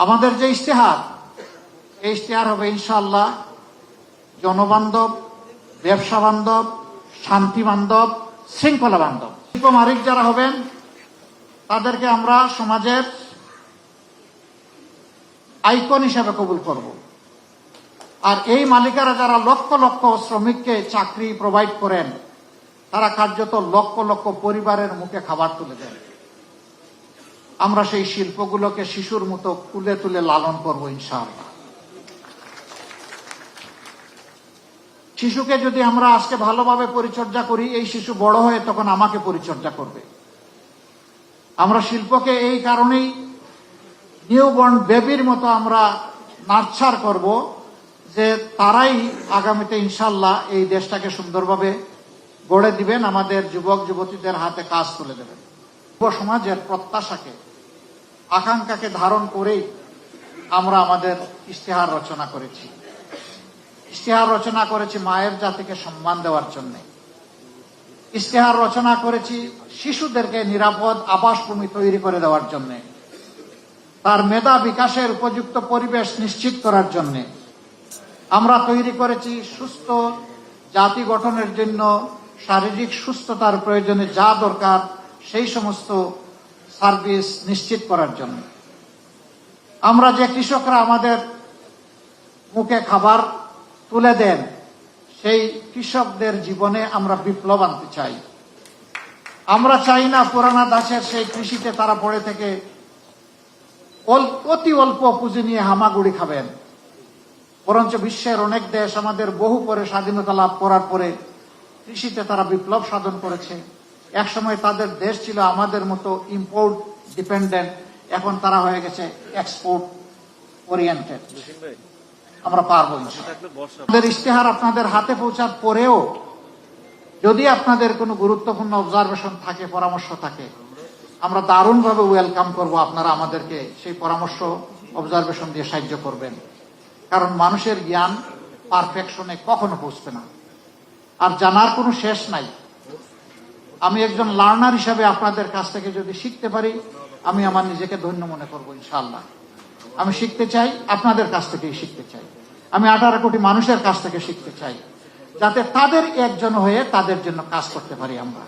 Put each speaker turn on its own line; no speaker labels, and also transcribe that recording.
আমাদের যে ইশতেহার, এই ইশতেহার হবে ইনশাআল্লাহ জনবান্ধব, ব্যবসা বান্ধব, শান্তি বান্ধব, শৃঙ্খলা বান্ধব। শিল্প মালিক যারা হবেন তাদেরকে আমরা সমাজের আইকন হিসেবে কবুল করব। আর এই মালিকারা যারা লক্ষ লক্ষ শ্রমিককে চাকরি প্রোভাইড করেন, তারা কার্যত লক্ষ লক্ষ পরিবারের মুখে খাবার তুলে দেন। আমরা সেই শিল্পগুলোকে শিশুর মতো তুলে তুলে লালন করব ইনশাআল্লাহ। শিশুকে যদি আমরা আজকে ভালোভাবে পরিচর্যা করি, এই শিশু বড় হয়ে তখন আমাকে পরিচর্যা করবে। আমরা শিল্পকে এই কারণেই নিউবর্ন বেবির মতো আমরা নার্চার করব যে তারাই আগামীতে ইনশাআল্লাহ এই দেশটাকে সুন্দরভাবে গড়ে দিবেন, আমাদের যুবক যুবতীদের হাতে কাজ তুলে দেবেন। যুব সমাজের প্রত্যাশাকে, আকাঙ্ক্ষাকে ধারণ করেই আমরা আমাদের ইশতেহার রচনা করেছি। ইশতেহার রচনা করেছি মায়ের জাতিকে সম্মান দেওয়ার জন্য। ইশতেহার রচনা করেছি শিশুদেরকে নিরাপদ আবাসভূমি তৈরি করে দেওয়ার জন্য, তার মেধা বিকাশের উপযুক্ত পরিবেশ নিশ্চিত করার জন্য। আমরা তৈরি করেছি সুস্থ জাতি গঠনের জন্য শারীরিক সুস্থতার প্রয়োজনে যা দরকার সেই সমস্ত সার্ভিস নিশ্চিত করার জন্য। আমরা যে কৃষকরা আমাদের মুখে খাবার তুলে দেন, সেই কৃষকদের জীবনে আমরা বিপ্লব আনতে চাই। আমরা চাই না পুরানা দাসের সেই কৃষিতে তারা পড়ে থেকে অতি অল্প পুঁজি নিয়ে হামাগুড়ি খাবেন। বরঞ্চ বিশ্বের অনেক দেশ আমাদের বহু পরে স্বাধীনতা লাভ করার পরে কৃষিতে তারা বিপ্লব সাধন করেছে। একসময় তাদের দেশ ছিল আমাদের মতো ইম্পোর্ট ডিপেন্ডেন্ট, এখন তারা হয়ে গেছে এক্সপোর্ট ওরিয়েন্টেড। আমরা পারবো আমাদের ইশতেহার আপনাদের হাতে পৌঁছার পরেও যদি আপনাদের কোনো গুরুত্বপূর্ণ অবজারভেশন থাকে, পরামর্শ থাকে, আমরা দারুণভাবে ওয়েলকাম করব। আপনারা আমাদেরকে সেই পরামর্শ অবজারভেশন দিয়ে সাহায্য করবেন। কারণ মানুষের জ্ঞান পারফেকশনে কখনো পৌঁছবে না, আর জানার কোনো শেষ নাই। আমি একজন লার্নার হিসাবে আপনাদের কাছ থেকে যদি শিখতে পারি, আমি আমার নিজেকে ধন্য মনে করবো ইনশাআল্লাহ। আমি শিখতে চাই, আপনাদের কাছ থেকেই শিখতে চাই। আমি 18 কোটি মানুষের কাছ থেকে শিখতে চাই, যাতে তাদের একজন হয়ে তাদের জন্য কাজ করতে পারি আমরা।